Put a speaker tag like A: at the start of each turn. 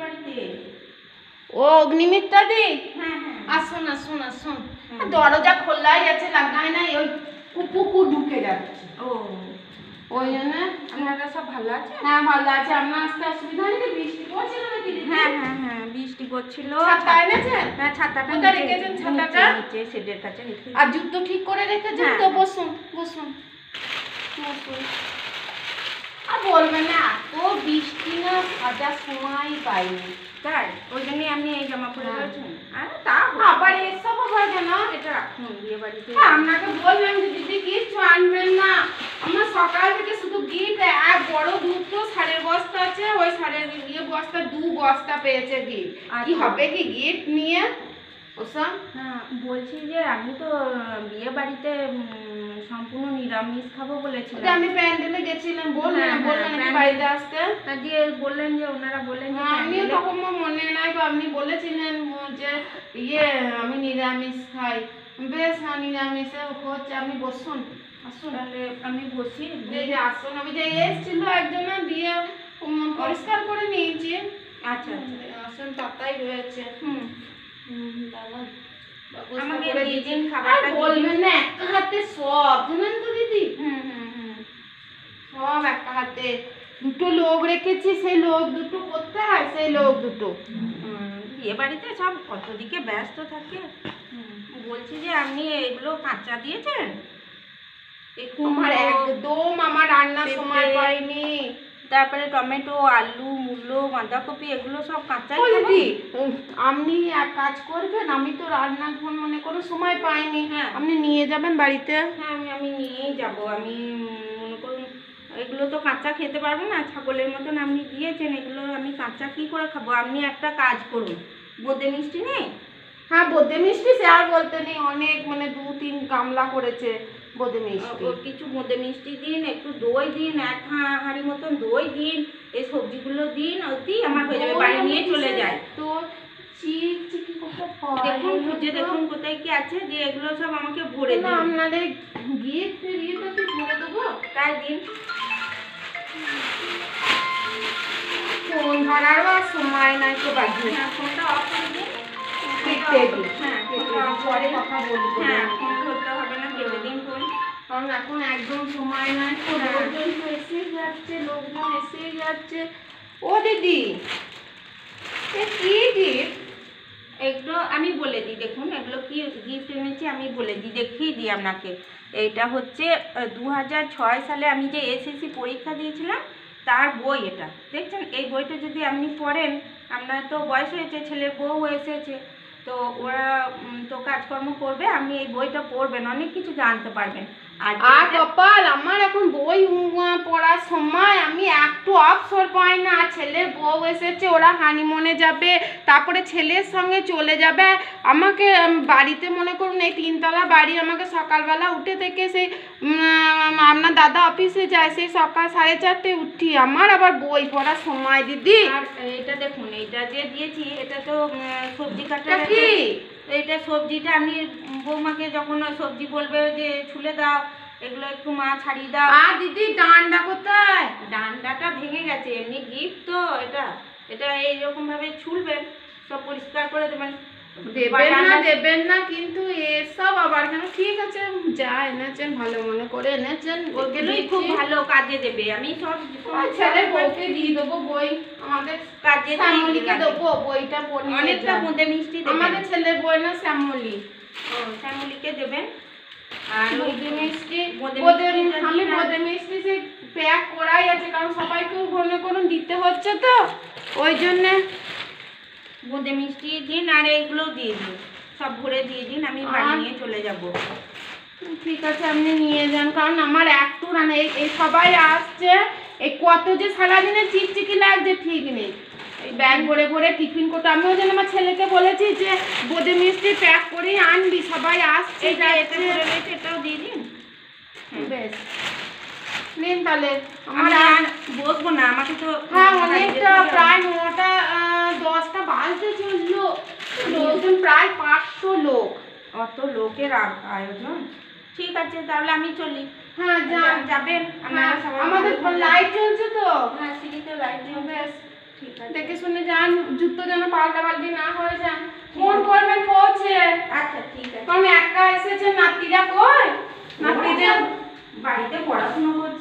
A: বাড়িতে।
B: ও অগ্নিমিত্রা দি,
A: হ্যাঁ হ্যাঁ
B: আসুন আসুন আসুন। দরজা খোলাই আছে, লাগাই নাই, ওই কুকুর ঢুকে যাচ্ছে।
A: ও
B: ওই জন্য।
A: আপনারা সব ভালো আছে?
B: হ্যাঁ ভালো আছে। আপনার আসতে অসুবিধা নেই? বৃষ্টি পড়ছিল নাকি?
A: হ্যাঁ হ্যাঁ হ্যাঁ বৃষ্টি পড়ছিল।
B: ছাতা এনেছেন?
A: হ্যাঁ ছাতাটা
B: কোথায় রেখেছেন ছাতাটা?
A: নিচে শেডের কাছে রেখেছি।
B: আর জুতো ঠিক করে রেখেছেন তো? বসুন বসুন বসুন। আর বলবেন না, এত বৃষ্টি না সাজার সময় পাইনি।
A: তাই ওই জন্যই আপনি এই জামা পরে রয়েছেন? আর তা
B: আবার এসব হয় কেন?
A: এটা রাখুন বিয়ে বাড়িতে।
B: আপনাকে বললাম যে দিদি কিছু আনবেন না। আমার সকাল থেকে শুধু গিফট, এক বড় দুটো সারের বস্তা আছে, ওই সারের বস্তা 2 বস্তা পেয়েছে গিফট। কি হবে কি গিফট নিয়ে ওসব?
A: হ্যাঁ বলছি যে আমি তো বিয়ে বাড়িতে সম্পূর্ণ নিরামিষ খাবো বলেছিলাম।
B: আমি প্যান্ডেলে গেছিলাম, বললেন বাড়িতে আসতে।
A: তা দিয়ে বললেন যে ওনারা বললেন যে
B: আমিও তখন মনে নাই তো, আপনি বলেছিলেন যে আমি নিরামিষ খাই। বেশ, হ্যাঁ নিরামিষে হচ্ছে। আপনি বসুন আসুন।
A: তাহলে আমি বসি।
B: যে আসুন, আমি যে এসেছিল একজন দিয়ে পরিষ্কার করে নিয়েছি।
A: আচ্ছা
B: আসুন, তাতাই রয়েছে। দাদা
A: আমাকে দিন খাবারটা
B: বলবেন না, একটা হাতে সব জানেন তো দিদি। সব একটা হাতে। 2টো লোক রেখেছি, সেই লোক 2টো করতে হয়, সেই লোক 2টো।
A: বিয়ে বাড়িতে সব কত দিকে ব্যস্ত থাকে। বলছি যে আপনি এগুলো কাঁচা দিয়েছেন?
B: আমার একদম আমার রান্নার সময় পাইনি।
A: তারপরে টমেটো, আলু, মূলো, বাঁধাকপি এগুলো সব কাঁচাই
B: দিদি। আপনি এক কাজ করবেন, আমি তো রান্না মনে করো সময় পাইনি। আপনি নিয়ে যাবেন বাড়িতে।
A: হ্যাঁ আমি নিয়েই যাব। আমি মনে করুন এগুলো তো কাঁচা খেতে পারবো না, ছাগলের মতন আপনি দিয়েছেন, এগুলো আমি কাঁচা কি করে খাবো? আপনি একটা কাজ করুন, বোঁদে মিষ্টি নেই?
B: হ্যাঁ বোঁদে মিষ্টি সে আর বলতে নেই, অনেক 2-3 গামলা করেছে বোঁদে মিষ্টি।
A: কিছু বোঁদে মিষ্টি দিন, একটু দই দিন, 1 হাঁড়ি মতন দই দিন, এই সবজিগুলো দিন, অতি আমার হয়ে যাবে, বাড়ি নিয়ে চলে যায়।
B: তো
A: দেখুন খুঁজে দেখুন কোথায় কি আছে, দিয়ে এগুলো সব আমাকে ভরে দিন।
B: আপনাদের গিফট ভরে দেবো,
A: তাই দিন।
B: ফোন ধরারও সময় নাই তো, বাজে
A: না ফোনটা অফ করে দিন।
B: হ্যাঁ পরে কথা বলবো।
A: হ্যাঁ ফোন ধরতে হবে না, কেটে দিন ফোন।
B: কারণ এখন একদম সময় নাই তো, লোকজন তো এসেই যাচ্ছে, লোকজন এসেই যাচ্ছে। ও দিদি, কি গিফট
A: এগুলো আমি বলে দিই, দেখুন এগুলো কি গিফট এনেছি আমি বলে দিই, দেখিয়ে দিই আপনাকে। এইটা হচ্ছে 2006 সালে আমি যে এসএসসি পরীক্ষা দিয়েছিলাম তার বই। এটা দেখছেন, এই বইটা যদি আপনি পড়েন, আপনার তো বয়স হয়েছে, ছেলের বউ এসেছে, তো ওরা তো কাজকর্ম করবে, আপনি এই বইটা পড়বেন, অনেক কিছু জানতে পারবেন।
B: আর কপাল, আমার এখন বই পড়ার সময়, আমি একটু অবসর পাই না। ছেলের বউ এসেছে, ওরা হানিমুনে যাবে, তারপরে ছেলের সঙ্গে চলে যাবে। আমাকে বাড়িতে মনে করুন এই 3 তলা বাড়ি, আমাকে সকালবেলা উঠে থেকে সেই আপনার দাদা অফিসে যায়, সেই সকাল 4:30 উঠি। আমার আবার বই পড়ার সময় দিদি।
A: আর এটা দেখুন, এটা যে দিয়েছি এটা তো সবজি কাটা।
B: কি
A: এইটা সবজিটা আপনি বৌমাকে যখন সবজি বলবে যে ছুলে দাও, এগুলো একটু মা ছাড়িয়ে দাও।
B: আর দিদি ডান্ডা কোথায়?
A: ডান্ডাটা ভেঙে গেছে, এমনি গিফট তো এটা, এটা এইরকম ভাবে ছুলবেন, সব পরিষ্কার করে দেবেন।
B: দেবেন না কিন্তু এসব আবার কেন? ঠিক আছে, যা এনেছেন ভালো মনে করে এনেছেন,
A: ওগুলোই খুব ভালো কাজে দেবে। আমি সব
B: ছেলের বউকে দিয়ে দেবো বই, আমাদের
A: কাজে
B: শ্যামলিকে দেবো বইটা পড়ে।
A: অনেকটা বোঁদে মিষ্টি দেবেন।
B: আমাদের ছেলের বই না শ্যামলি।
A: ও শ্যামলিকে দেবেন। আর
B: বোঁদে মিষ্টি, আমি বোঁদে মিষ্টি সে প্যাক করাই আছে, কারণ সবাইকে মনে করুন দিতে হচ্ছে তো, ওই জন্যে
A: বোঁদে মিষ্টি দিন, আর এইগুলো দিয়ে দিন, সব ভরে দিয়ে দিন, আমি বাড়ি নিয়ে চলে যাব।
B: ঠিক আছে আপনি নিয়ে যান, কারণ আমার একটু রান্না, এই সবাই আসছে, এই কত যে সারাদিনে চিকচিকি লাগছে ঠিক নেই। এই ব্যাগ ভরে ভরে টিফিন করতে, আমিও যেন আমার ছেলেকে বলেছি যে বোঁদে মিষ্টি প্যাক করে আনবি, সবাই আসছে।
A: এটাও দিয়ে দিন।
B: বেশ নিন তাহলে।
A: আমার আর বসবো না, আমাকে তো
B: হ্যাঁ অনেকটা, প্রায় 9টা 10টা বাজতে চললো, লোকজন প্রায় 500 লোক।
A: অত লোকের আয়োজন। ঠিক আছে তাহলে আমি চলি।
B: হ্যাঁ
A: যাবেন আপনারা সবাই?
B: আমাদের লাইট জ্বলছে তো।
A: হ্যাঁ সিঁড়িতে লাইট জ্বলবে। ঠিক আছে।
B: দেখে শুনে যান, জুতো যেন পাল্টাপাল্টি না হয়ে যান। ফোন করবেন পৌঁছে।
A: আচ্ছা ঠিক আছে।
B: কারণ একা এসেছে, নাতিরা কই? নাতিদের
A: বাড়িতে পড়াশোনা করছে।